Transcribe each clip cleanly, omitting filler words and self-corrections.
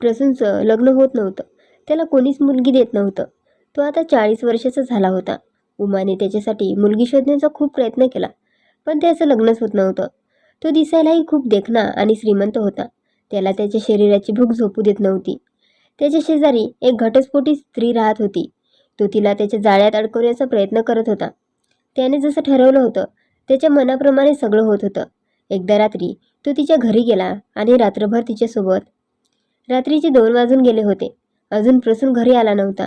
प्रसूनचं लग्न होत नव्हतं. त्याला कोणीच मुलगी देत नव्हतं. तो आता 40 वर्षाचा झाला होता. उमाने त्याच्यासाठी मुलगी शोधण्याचा खूप प्रयत्न केला, पण त्याचं लग्नच होत नव्हतं. तो दिसायलाही खूप देखणा आणि श्रीमंत होता. त्याला त्याच्या शरीराची भूक झोपू देत नव्हती. त्याच्या शेजारी एक घटस्फोटी स्त्री राहत होती. तो तिला त्याच्या जाळ्यात अडकवण्याचा प्रयत्न करत होता. त्याने जसं ठरवलं होतं त्याच्या मनाप्रमाणे सगळं होत होतं. एकदा रात्री तो तिच्या घरी गेला आणि रात्रभर तिच्यासोबत. रात्रीचे 2 वाजून गेले होते. अजून प्रसून घरी आला नव्हता.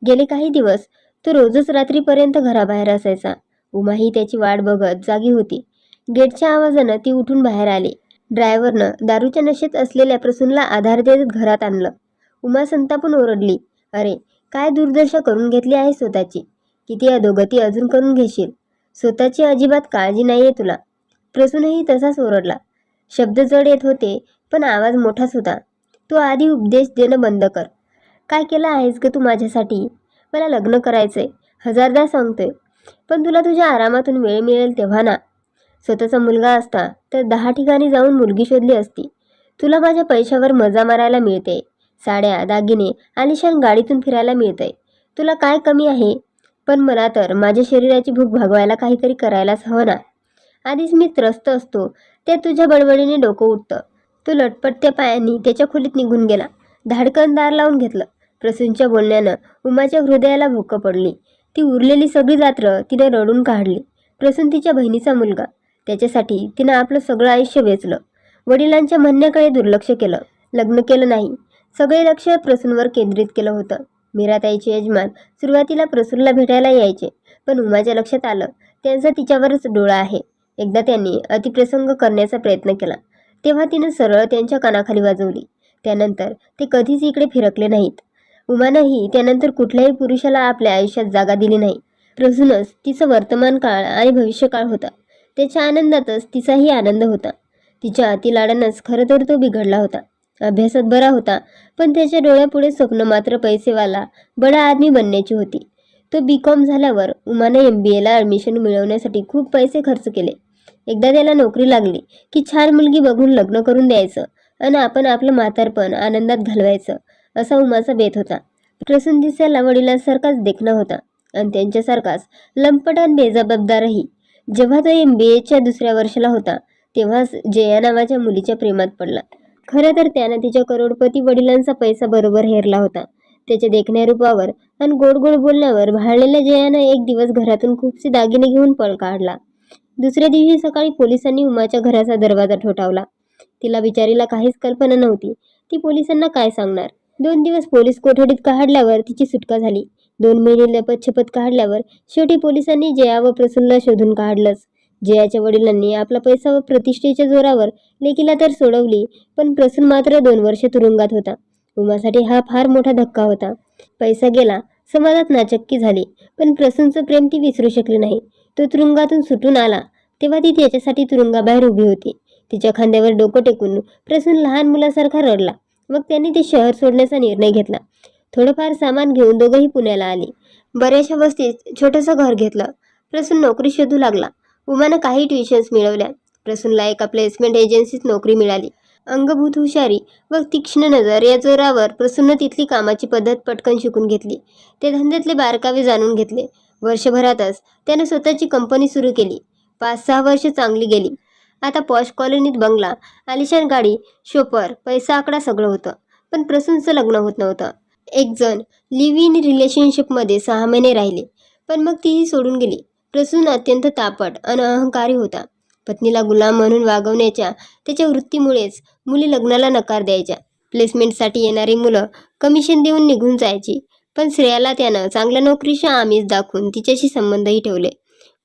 गेले काही दिवस तो रोजच रात्रीपर्यंत घराबाहेर असायचा. उमाही त्याची वाट बघत जागी होती. गेटच्या आवाजानं ती उठून बाहेर आली. ड्रायव्हरनं दारूच्या नशेत असलेल्या प्रसूनला आधार देत घरात आणलं. उमा संतापून ओरडली, "अरे, काय दुर्दशा करून घेतली आहे स्वतःची. किती अधोगती अजून करून घेशील. स्वतःची अजिबात काळजी नाहीये तुला." प्रसूनही तसाच ओरडला. शब्द जड येत होते, पण आवाज मोठाच होता. "तू आधी उपदेश देणं बंद कर. काय केलं आहेस ग तू माझ्यासाठी? मला लग्न करायचंय, हजारदा सांगतोय, पण तुला तुझ्या आरामातून वेळ मिळेल तेव्हा ना. स्वतःचा मुलगा असता तर 10 ठिकाणी जाऊन मुलगी शोधली असती. तुला माझ्या पैशावर मजा मारायला मिळते. साड्या, दागिने, आलिशान गाडीतून फिरायला मिळतंय. तुला काय कमी आहे? पण मला तर माझ्या शरीराची भूक भागवायला काहीतरी करायलाच हवं ना. आधीच मी त्रस्त असतो, त्यात तुझ्या बडबडीने डोकं उठतं." तो लटपटत्या पायांनी त्याच्या खोलीत निघून गेला. धाडकन दार लावून घेतलं. प्रसूनच्या बोलण्यानं उमाच्या हृदयाला भोकं पडली. ती उरलेली सगळी रात्र तिने रडून काढली. प्रसून तिच्या बहिणीचा मुलगा. त्याच्यासाठी तिनं आपलं सगळं आयुष्य वेचलं. वडिलांच्या म्हणण्याकडे दुर्लक्ष केलं. लग्न केलं नाही. सगळे लक्ष प्रसूनवर केंद्रित केलं होतं. मीराताईचे यजमान सुरुवातीला प्रसूनला भेटायला यायचे, पण उमाच्या लक्षात आलं त्यांचा तिच्यावरच डोळा आहे. एकदा त्यांनी अतिप्रसंग करण्याचा प्रयत्न केला, तेव्हा तिनं सरळ त्यांच्या कानाखाली वाजवली. त्यानंतर ते कधीच इकडे फिरकले नाहीत. उमानंही त्यानंतर कुठल्याही पुरुषाला आपल्या आयुष्यात जागा दिली नाही. प्रसूनच तिचं वर्तमान काळ आणि भविष्यकाळ होता. त्याच्या आनंदातच तिचाही आनंद होता. तिच्या अतिलाडानंच खरं तर तो बिघडला होता. अभ्यासात बरा होता, पण त्याच्या डोळ्यापुढे स्वप्न मात्र पैसेवाला बडा आदमी बनण्याची होती. तो B.Com झाल्यावर उमाने MBAला ॲडमिशन मिळवण्यासाठी खूप पैसे खर्च केले. एकदा त्याला नोकरी लागली की छान मुलगी बघून लग्न करून द्यायचं आणि आपण आपलं म्हातारपण आनंदात घालवायचं, असा उमाचा बेत होता. प्रसून दिसायला वडिलांसारखाच देखणा होता आणि त्यांच्यासारखाच लंपट आणि बेजबाबदारही. जेव्हा तो MBAच्या दुसऱ्या वर्षाला होता तेव्हाच जया नावाच्या मुलीच्या प्रेमात पडला. खरं तर त्यानं तिच्या करोडपती वडिलांचा पैसा बरोबर हेरला होता. त्याच्या देखण्या रूपावर आणि गोड गोड बोलण्यावर भाळलेल्या जयानं एक दिवस घरातून खूपसे दागिने घेऊन पळ काढला. दुसऱ्या दिवशी सकाळी पोलिसांनी उमाच्या घराचा दरवाजा ठोठावला. तिला बिचारीला काहीच कल्पना नव्हती. ती पोलिसांना काय सांगणार. 2 दिवस पोलीस कोठडीत काढल्यावर तिची सुटका झाली. 2 महिने लपतछपत काढल्यावर शेवटी पोलिसांनी जया व प्रसूनला शोधून काढलंच. जयाच्या वडिलांनी आपला पैसा व प्रतिष्ठेच्या जोरावर लेकीला तर सोडवली, पण प्रसून मात्र 2 वर्ष तुरुंगात होता. उमासाठी हा फार मोठा धक्का होता. पैसा गेला, समाजात नाचक्की झाली, पण प्रसूनचं प्रेम ती विसरू शकली नाही. तो तुरुंगातून सुटून आला तेव्हा ती त्याच्यासाठी तुरुंगाबाहेर उभी होती. तिच्या खांद्यावर डोकं टेकून प्रसून लहान मुलासारखा रडला. मग त्यांनी ते शहर सोडण्याचा निर्णय घेतला. थोडंफार सामान घेऊन दोघंही पुण्याला आले. बऱ्याचशा वस्तीत छोटंसं घर घेतलं. प्रसून नोकरी शोधू लागला. उमानं काही ट्युशन्स मिळवल्या. प्रसूनला एका प्लेसमेंट एजन्सीत नोकरी मिळाली. अंगभूत हुशारी व तीक्ष्ण नजर या जोरावर प्रसूननं तिथली कामाची पद्धत पटकन शिकून घेतली. ते धंद्यातले बारकावे जाणून घेतले. वर्षभरातच त्यानं स्वतःची कंपनी सुरू केली. 5-6 वर्ष चांगली गेली. आता पॉश कॉलनीत बंगला, आलिशान गाडी, शोपर, पैसा आकडा सगळं होतं, पण प्रसूनचं लग्न होत नव्हतं. एक जण लिव्ह इन रिलेशनशिपमध्ये 6 महिने राहिले, पण मग तीही सोडून गेली. प्रसून अत्यंत तापट आणि अहंकारी होता. पत्नीला गुलाम म्हणून वागवण्याच्या त्याच्या वृत्तीमुळेच मुली लग्नाला नकार द्यायच्या. प्लेसमेंटसाठी येणारी मुलं कमिशन देऊन निघून जायची, पण श्रेयाला त्यानं चांगल्या नोकरीच्या आमिष दाखवून तिच्याशी संबंधही ठेवले.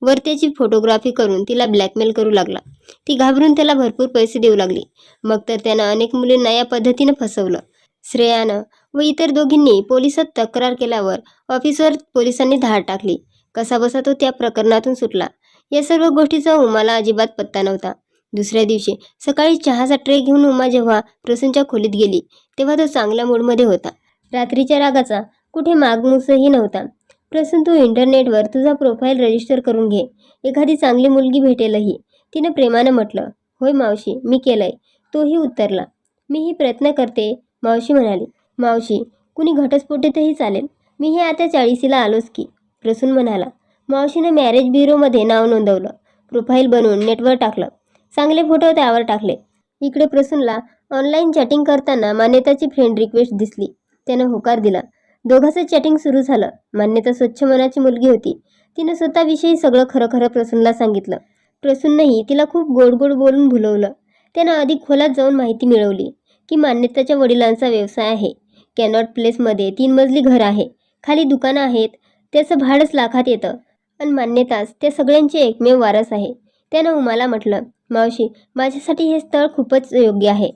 वर त्याची फोटोग्राफी करून तिला ब्लॅकमेल करू लागला. ती घाबरून त्याला भरपूर पैसे देऊ लागली. मग तर त्यानं अनेक मुलींना या पद्धतीनं फसवलं. श्रेयानं व इतर दोघींनी पोलिसात तक्रार केल्यावर ऑफिसवर पोलिसांनी धाड टाकली. कसाबसा तो त्या प्रकरणातून सुटला. या सर्व गोष्टीचा उमाला अजिबात पत्ता नव्हता. दुसऱ्या दिवशी सकाळी चहाचा ट्रे घेऊन उमा जेव्हा प्रसूनच्या खोलीत गेली तेव्हा तो चांगल्या मूडमध्ये होता. रात्रीच्या रागाचा कुठे मागमूसही नव्हता. प्रसून, तू इंटरनेटवर तुझा प्रोफाईल रजिस्टर करून घे. एखादी चांगली मुलगी भेटेलही, तिनं प्रेमानं म्हटलं. होय मावशी, मी केलंय. तोही उत्तरला. मीही प्रयत्न करते. मावशी म्हणाली. मावशी, कुणी घटस्फोटीतही चालेल. मी हे आता 40ला आलोच की. प्रसून म्हणाला. मावशीनं मॅरेज ब्युरोमध्ये नाव नोंदवलं. प्रोफाईल बनवून नेटवर टाकलं. चांगले फोटो त्यावर टाकले. इकडे प्रसूनला ऑनलाईन चॅटिंग करताना मान्यताची फ्रेंड रिक्वेस्ट दिसली. त्यानं होकार दिला. दोघांचं चॅटिंग सुरू झालं. मान्यता स्वच्छ मनाची मुलगी होती. तिनं स्वतःविषयी सगळं खरं खरं प्रसूनला सांगितलं. प्रसूननंही तिला खूप गोड गोड बोलून भुलवलं. त्यानं अधिक खोलात जाऊन माहिती मिळवली की मान्यताच्या वडिलांचा व्यवसाय आहे. कॅनॉट प्लेसमध्ये 3 मजली घर आहे. खाली दुकानं आहेत. त्याचं भाडंच लाखात येतं. आणि मान्यताच त्या सगळ्यांची एकमेव वारस आहे. त्यानं उमाला म्हटलं, मावशी, माझ्यासाठी हे स्थळ खूपच योग्य आहे.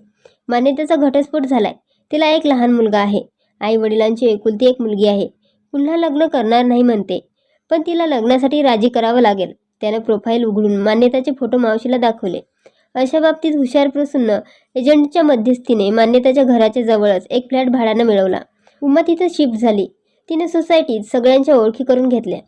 मान्यतेचा घटस्फोट झालाय. तिला एक लहान मुलगा आहे. आई वडिलांची एकुलती एक मुलगी आहे. पुन्हा लग्न करणार नाही म्हणते. पण तिला लग्नासाठी राजी करावं लागेल. त्यानं प्रोफाईल उघडून मान्यताचे फोटो मावशीला दाखवले. अशा बाबतीत हुशार प्रसून एजंटच्या मध्यस्थीने मान्यताच्या घराच्या जवळच एक फ्लॅट भाड्यानं मिळवला. उमा तिथं शिफ्ट झाली. तिनं सोसायटीत सगळ्यांच्या ओळखी करून घेतल्या.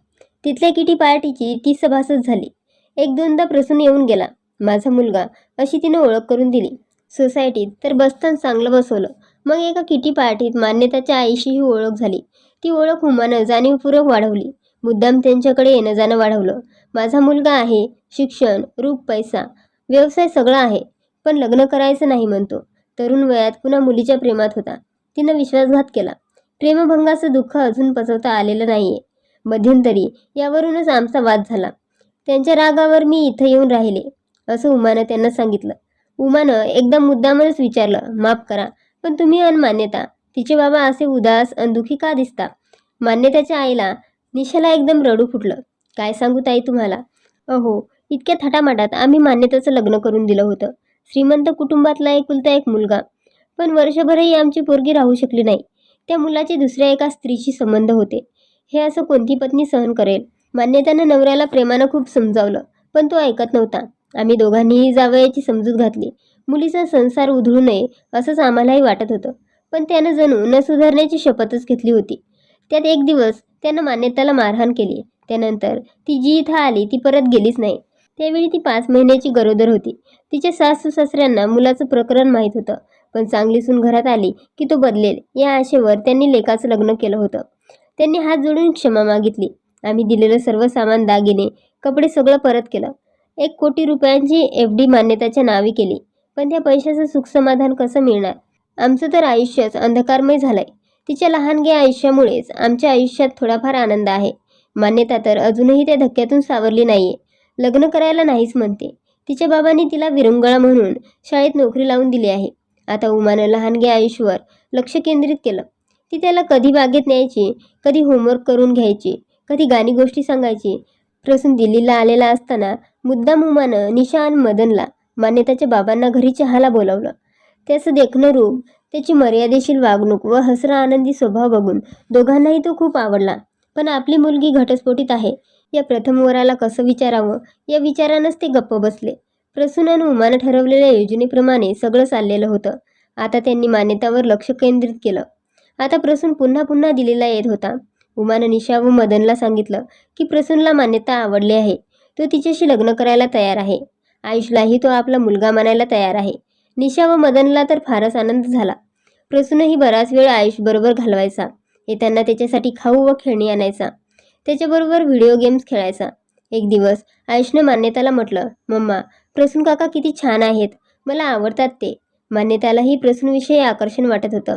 तिथल्या किटी पार्टीची ती सभासद झाली. 1-2दा प्रसून येऊन गेला. माझा मुलगा अशी तिनं ओळख करून दिली. सोसायटीत तर बसताना चांगलं बसवलं. मग एका किटी पार्टीत मान्यताच्या आईशीही ओळख झाली. ती ओळख उमानं जाणीवपूर्वक वाढवली. मुद्दाम त्यांच्याकडे येणं जाणं वाढवलं. माझा मुलगा आहे. शिक्षण, रूप, पैसा, व्यवसाय सगळं आहे. पण लग्न करायचं नाही म्हणतो. तरुण वयात पुन्हा मुलीच्या प्रेमात होता. तिनं विश्वासघात केला. प्रेमभंगाचं दुःख अजून पचवता आलेलं नाहीये. मध्यंतरी यावरूनच आमचा वाद झाला. त्यांच्या रागावर मी इथं येऊन राहिले, असं उमानं त्यांना सांगितलं. उमानं एकदा मुद्दामच विचारलं, माफ करा, पण तुम्ही अन मान्यता, तिचे बाबा असे उदास अन दुःखी का दिसता? मान्यताच्या आईला निशाला एकदम रडू फुटलं. काय सांगू ताई तुम्हाला? अहो, इतक्या थाटामाटात आम्ही मान्यताचं लग्न करून दिलं होतं. श्रीमंत कुटुंबातला एकुलता एक मुलगा. पण वर्षभरही आमची पोरगी राहू शकली नाही. त्या मुलाचे दुसऱ्या एका स्त्रीशी संबंध होते. हे असं कोणती पत्नी सहन करेल? मान्यतानं नवऱ्याला प्रेमानं खूप समजावलं, पण तो ऐकत नव्हता. आम्ही दोघांनीही जावयाची समजूत घातली. मुलीचा संसार उधळू नये असंच आम्हालाही वाटत होतं. पण त्यानं जणू न सुधारण्याची शपथच घेतली होती. त्यात एक दिवस त्यानं मान्यताला मारहाण केली. त्यानंतर ती जी इथं आली ती परत गेलीच नाही. त्यावेळी ती 5 महिन्याची गरोदर होती. तिच्या सासू-सासऱ्यांना मुलाचं प्रकरण माहीत होतं. पण चांगली सून घरात आली की तो बदलेल या आशेवर त्यांनी लेकाचं लग्न केलं होतं. त्यांनी हात जोडून क्षमा मागितली. आम्ही दिलेलं सर्व सामान, दागिने, कपडे सगळं परत केलं. 1 कोटी रुपयांची FD मान्यताच्या नावी केली. पण त्या पैशाचं सुखसमाधान कसं मिळणार? आमचं तर आयुष्यच अंधकारमय झालंय. तिच्या लहानग्या आयुष्यामुळेच आमच्या आयुष्यात थोडाफार आनंद आहे. मान्यता तर अजूनही त्या धक्क्यातून सावरली नाहीये. लग्न करायला नाहीच म्हणते. तिच्या बाबांनी तिला विरंगुळा म्हणून शाळेत नोकरी लावून दिली आहे. आता उमानं लहानग्या आयुष्यावर लक्ष केंद्रित केलं. ती त्याला कधी बागेत न्यायची, कधी होमवर्क करून घ्यायची, कधी गाणी गोष्टी सांगायची. प्रसून दिल्लीला आलेला असताना मुद्दाम उमानं निशा आणि मदनला मान्यताच्या बाबांना घरी चहाला बोलावलं. त्याचं देखणं रूप, त्याची मर्यादेशीर वागणूक व हसरा आनंदी स्वभाव बघून दोघांनाही तो खूप आवडला. पण आपली मुलगी घटस्फोटीत आहे या प्रथम वराला कसं विचारावं या विचारानंच ते गप्प बसले. प्रसून आणि उमानं ठरवलेल्या योजनेप्रमाणे सगळं चाललेलं होतं. आता त्यांनी मान्यतावर लक्ष केंद्रित केलं. आता प्रसून पुन्हा पुन्हा दिल्लीला येत होता. उमानं निशा व मदनला सांगितलं की प्रसूनला मान्यता आवडली आहे. तो तिच्याशी लग्न करायला तयार आहे. आयुषलाही तो आपला मुलगा मानायला तयार आहे. निशा व मदनला तर फारच आनंद झाला. प्रसूनही बराच वेळ आयुषबरोबर घालवायचा. येताना त्याच्यासाठी खाऊ व खेळणी आणायचा. त्याच्याबरोबर व्हिडिओ गेम्स खेळायचा. एक दिवस आयुषनं मान्यताला म्हटलं, मम्मा, प्रसून काका किती छान आहेत. मला आवडतात ते. मान्यतालाही प्रसूनविषयी आकर्षण वाटत होतं.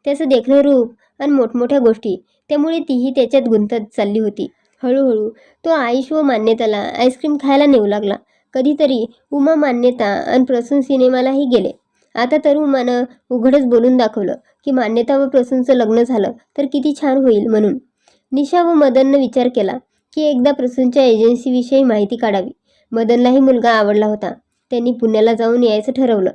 त्याचं देखणं रूप आणि मोठमोठ्या गोष्टी, त्यामुळे तीही त्याच्यात गुंतत चालली होती. हळूहळू तो आयुष व मान्यताला आईस्क्रीम खायला नेऊ लागला. कधीतरी उमा, मान्यता आणि प्रसून सिनेमालाही गेले. आता तर उमानं उघडच बोलून दाखवलं की मान्यता व प्रसूनचं लग्न झालं तर किती छान होईल म्हणून. निशा व मदननं विचार केला की एकदा प्रसूनच्या एजन्सीविषयी माहिती काढावी. मदनलाही मुलगा आवडला होता. त्यांनी पुण्याला जाऊन यायचं ठरवलं.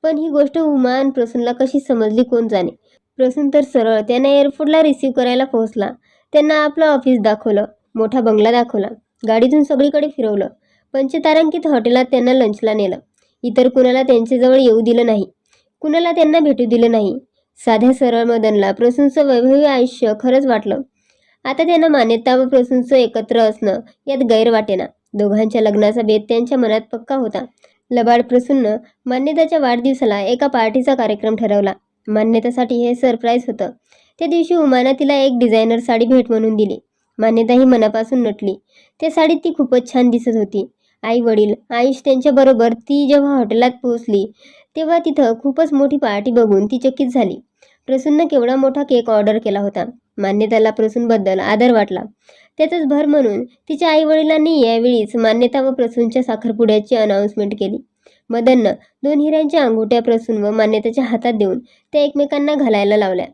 पण ही गोष्ट उमा आणि प्रसूनला कशी समजली कोण जाणे. प्रसून तर सरळ त्यांना एअरपोर्टला रिसीव्ह करायला पोहोचला. त्यांना आपलं ऑफिस दाखवलं. मोठा बंगला दाखवला. गाडीतून सगळीकडे फिरवलं. पंचतारांकित हॉटेलात त्यांना लंचला नेलं. इतर कुणाला त्यांच्याजवळ येऊ दिलं नाही. कुणाला त्यांना भेटू दिलं नाही. साध्या सरळ मदनला प्रसूनचं वैभवी आयुष्य खरंच वाटलं. आता त्यांना मान्यता व प्रसूनचं एकत्र असणं यात गैर वाटेना. दोघांच्या लग्नाचा बेत त्यांच्या मनात पक्का होता. लबाड प्रसूननं मान्यताच्या वाढदिवसाला एका पार्टीचा कार्यक्रम ठरवला. मान्यतासाठी हे सरप्राईज होतं. त्या दिवशी उमानं तिला एक डिझायनर साडी भेट म्हणून दिली. मान्यताही मनापासून नटली. त्या साडीत ती खूपच छान दिसत होती. आई वडील आयुष त्यांच्याबरोबर ती जेव्हा हॉटेलात पोहोचली तेव्हा तिथं खूपच मोठी पार्टी बघून ती चकित झाली. प्रसूननं केवढा मोठा केक ऑर्डर केला होता. मान्यताला प्रसूनबद्दल आदर वाटला. त्यातच भर म्हणून तिच्या आईवडिलांनी यावेळीच मान्यता व प्रसूनच्या साखरपुड्याची अनाउन्समेंट केली. मदननं 2 हिऱ्यांच्या अंगठ्या प्रसून व मान्यताच्या हातात देऊन त्या एकमेकांना घालायला लावल्या.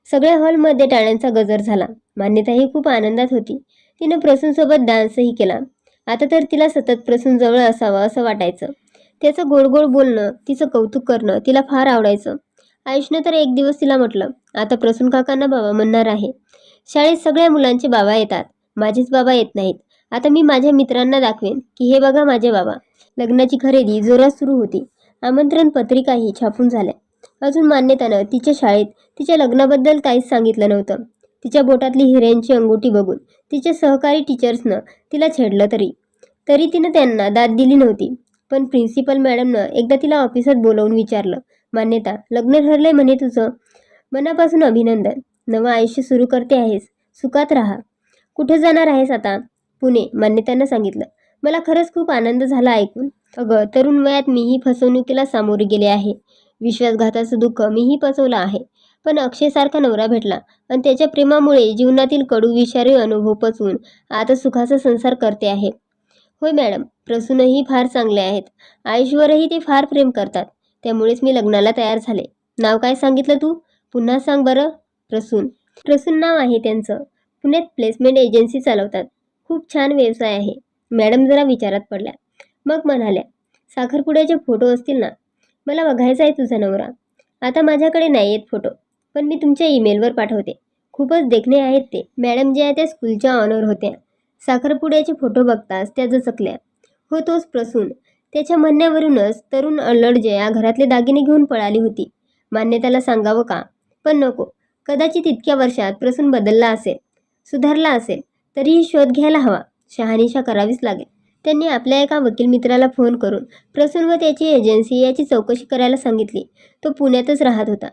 सगळ्या हॉलमध्ये टाळ्यांचा गजर झाला. मान्यताही खूप आनंदात होती. तिनं प्रसूनसोबत डान्सही केला. आता तर तिला सतत प्रसून जवळ असावं असं वाटायचं. त्याचं गोड गोड बोलणं, तिचं कौतुक करणं तिला फार आवडायचं. आयुषनं तर एक दिवस तिला म्हटलं, आता प्रसून काकांना बाबा म्हणणार आहे. शाळेत सगळ्या मुलांचे बाबा येतात, माझेच बाबा येत नाहीत. आता मी माझ्या मित्रांना दाखवेन की हे बघा माझे बाबा. लग्नाची खरेदी जोरात सुरू होती. आमंत्रण पत्रिकाही छापून झाल्या. अजून मान्यतानं तिच्या शाळेत तिच्या लग्नाबद्दल काहीच सांगितलं नव्हतं. तिच्या बोटातली हिऱ्यांची अंगठी बघून तिच्या सहकारी टीचर्सनं तिला छेडलं तरी तिनं त्यांना दाद दिली नव्हती. पण प्रिन्सिपल मॅडमनं एकदा तिला ऑफिसात बोलावून विचारलं, मान्यता लग्न ठरलंय म्हणे तुझं? मनापासून अभिनंदन. नवं आयुष्य सुरू करते आहेस, सुखात राहा. कुठे जाणार आहेस आता? पुणे, मान्यतानं सांगितलं. मला खरंच खूप आनंद झाला ऐकून. अगं तरुण वयात मीही फसवणुकीला सामोरे गेले आहे. विश्वासघाताचं दुःख मीही पचवलं आहे. पण अक्षयसारखा नवरा भेटला आणि त्याच्या प्रेमामुळे जीवनातील कडू विषारी अनुभव पचवून आता सुखाचा संसार करते आहे. होय मॅडम, प्रसूनही फार चांगले आहेत. आयुषवरही ते फार प्रेम करतात. त्यामुळेच मी लग्नाला तयार झाले. नाव काय सांगितलं तू? पुन्हा सांग बरं. प्रसून नाव आहे त्यांचं. पुण्यात प्लेसमेंट एजन्सी चालवतात. खूप छान व्यवसाय आहे. मॅडम जरा विचारात पडल्या. मग म्हणाल्या, साखरपुड्याचे फोटो असतील ना? मला बघायचा आहे तुझा नवरा. आता माझ्याकडे नाही आहेत फोटो, पण मी तुमच्या ईमेलवर पाठवते. खूपच देखणे आहेत ते. मॅडम ज्या त्या स्कूलच्या ऑनर होत्या. साखरपुड्याचे फोटो बघताच त्या दचकल्या. हो तोच प्रसून. त्याच्या म्हणण्यावरूनच तरुण अल्लड जया घरातले दागिने घेऊन पळाली होती. मान्यताला सांगावं का? पण नको. कदाचित इतक्या वर्षात प्रसून बदलला असेल, सुधारला असेल. तरीही शोध घ्यायला हवा. शहानिशा करावीच लागेल. त्यांनी आपल्या एका वकील मित्राला फोन करून प्रसून व त्याची एजन्सी याची चौकशी करायला सांगितली. तो पुण्यातच राहत होता.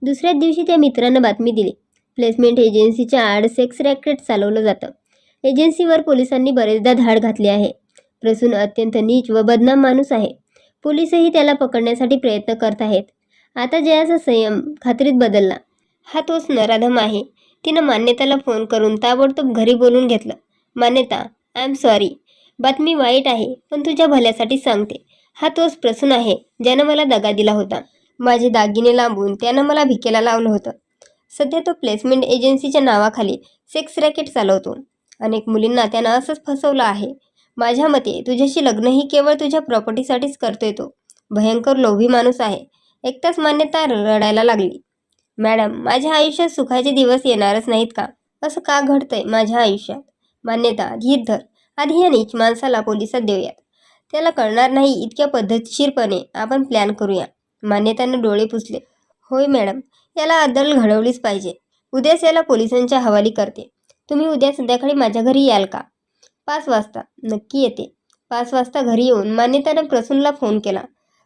दुसऱ्याच दिवशी त्या मित्रानं बातमी दिली, प्लेसमेंट एजन्सीच्या आड सेक्स रॅकेट चालवलं जातं. एजन्सीवर पोलिसांनी बरेचदा धाड घातली आहे. प्रसून अत्यंत नीच व बदनाम माणूस आहे. पोलिसही त्याला पकडण्यासाठी प्रयत्न करत आहेत. आता जयाचा संयम खात्रीत बदलला. हा तोच नराधम आहे. तिनं मान्यताला फोन करून ताबडतोब घरी बोलून घेतलं. मान्यता, आय एम सॉरी. बातमी वाईट आहे, पण तुझ्या भल्यासाठी सांगते. हा तोच प्रसून आहे ज्यानं मला दगा दिला होता. माझे दागिने लांबून त्यानं मला भिकेला लावलं होतं. सध्या तो प्लेसमेंट एजन्सीच्या नावाखाली सेक्स रॅकेट चालवतो. अनेक मुलींना त्यानं असंच फसवलं आहे. माझ्या मते तुझ्याशी लग्नही केवळ तुझ्या प्रॉपर्टीसाठीच करतोय तो. भयंकर लोभी माणूस आहे. एकटाच मान्यता रडायला लागली. मॅडम, माझ्या आयुष्यात सुखाचे दिवस येणारच नाहीत का? असं का घडतंय माझ्या आयुष्यात? मान्यता, धीर धर. आधी या नीच माणसाला पोलिसात देऊयात. त्याला कळणार नाही इतक्या पद्धतशीरपणे आपण प्लॅन करूया. मान्यतानं डोळे पुसले. होय मॅडम, याला अद्दल घडवलीच पाहिजे. उद्याच याला पोलिसांच्या हवाली करते. तुम्ही उद्या संध्याकाळी माझ्या घरी याल का? 5 वाजता. नक्की येते. 5 वाजता घरी येऊन मान्यतानं प्रसूनला फोन केला.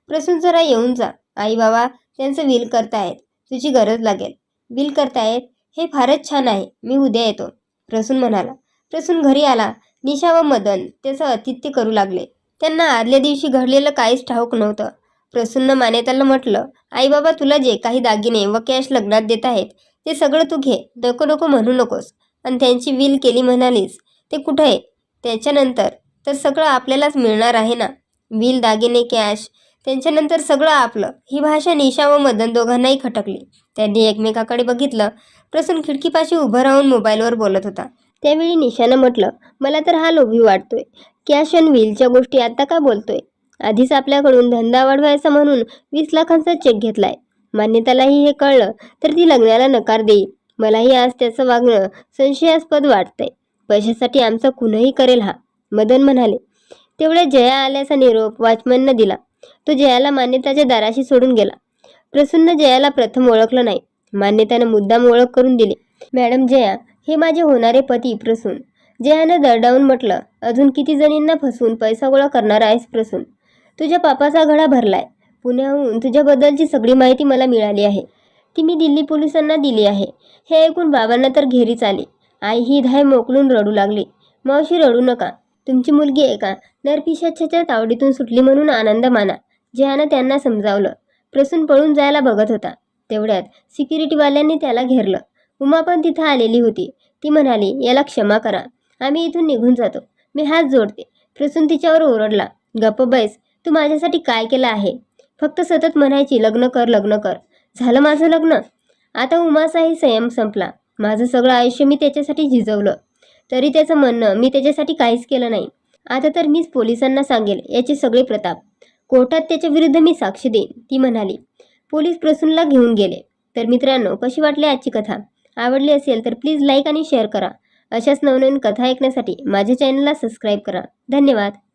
प्रसून जरा येऊन जा. आई बाबा त्यांचं विल करतायत. तुझी गरज लागेल. विल करतायत? हे फारच छान आहे. मी उद्या येतो, प्रसून म्हणाला. प्रसून घरी आला. निशा व मदन त्याचं आतिथ्य करू लागले. त्यांना आदल्या दिवशी घडलेलं काहीच ठाऊक नव्हतं. प्रसूननं मान्यताला म्हटलं, आई बाबा तुला जे काही दागिने व कॅश लग्नात देत आहेत ते सगळं तू घे. नको नको म्हणू नकोस. आणि त्यांची विल केली म्हणालीस, ते कुठं आहे? त्याच्यानंतर तर सगळं आपल्यालाच मिळणार आहे ना. विल, दागिने, कॅश, त्यांच्यानंतर सगळं आपलं. ही भाषा निशा व मदन दोघांनाही खटकली. त्यांनी एकमेकाकडे बघितलं. प्रसून खिडकीपाशी उभं राहून मोबाईलवर बोलत होता. त्यावेळी निशानं म्हटलं, मला तर हा लोभी वाटतोय. कॅश आणि व्हीलच्या गोष्टी आता का बोलतोय? आधीच आपल्याकडून धंदा वाढवायचा म्हणून 20 लाखांचा चेक घेतलाय. मान्यतालाही हे कळलं तर ती लग्नाला नकार देईल. मलाही आज त्याचं वागणं संशयास्पद वाटतंय. पैशासाठी आमचा खूनही करेल हा, मदन म्हणाले. तेवढ्या जया आल्याचा निरोप वॉचमननं दिला. तो जयाला मान्यताच्या दाराशी सोडून गेला. प्रसूननं जयाला प्रथम ओळखलं नाही. मान्यतानं मुद्दाम ओळख करून दिली. मॅडम जया, हे माझे होणारे पती प्रसून. जयानं दरडावून म्हटलं, अजून किती जणींना फसवून पैसा गोळा करणार आहेस प्रसून? तुझ्या पापाचा घडा भरलाय. पुण्याहून तुझ्याबद्दलची सगळी माहिती मला मिळाली आहे. ती मी दिल्ली पोलिसांना दिली आहे. हे ऐकून बाबांना तर घेरीच आली. आई ही धाय मोकलून रडू लागली. मावशी रडू नका. तुमची मुलगी एका नरपिशाच्याच्या तावडीतून सुटली म्हणून आनंद माना. जयानं त्यांना समजावलं. प्रसून पळून जायला बघत होता. तेवढ्यात सिक्युरिटीवाल्यांनी त्याला घेरलं. उमा पण तिथं आलेली होती. ती म्हणाली, याला क्षमा करा. आम्ही इथून निघून जातो. मी हात जोडते. प्रसून तिच्यावर ओरडला, गप्प बैस. तू माझ्यासाठी काय केलं आहे? फक्त सतत म्हणायची लग्न कर लग्न कर. झालं माझं लग्न. आता उमाचाही संयम संपला. माझं सगळं आयुष्य मी त्याच्यासाठी झिजवलं. तरी त्याचं म्हणणं मी त्याच्यासाठी काहीच केलं नाही. आता तर मीच पोलिसांना सांगेल याचे सगळे प्रताप. कोर्टात त्याच्या विरुद्ध मी साक्षी देईन, ती म्हणाली. पोलीस प्रसूनला घेऊन गेले. तर मित्रांनो, कशी वाटली आजची कथा? आवडली असेल तर प्लीज लाईक आणि शेअर करा. अशाच नवनवीन कथा ऐकण्यासाठी माझ्या चॅनलला सबस्क्राईब करा. धन्यवाद.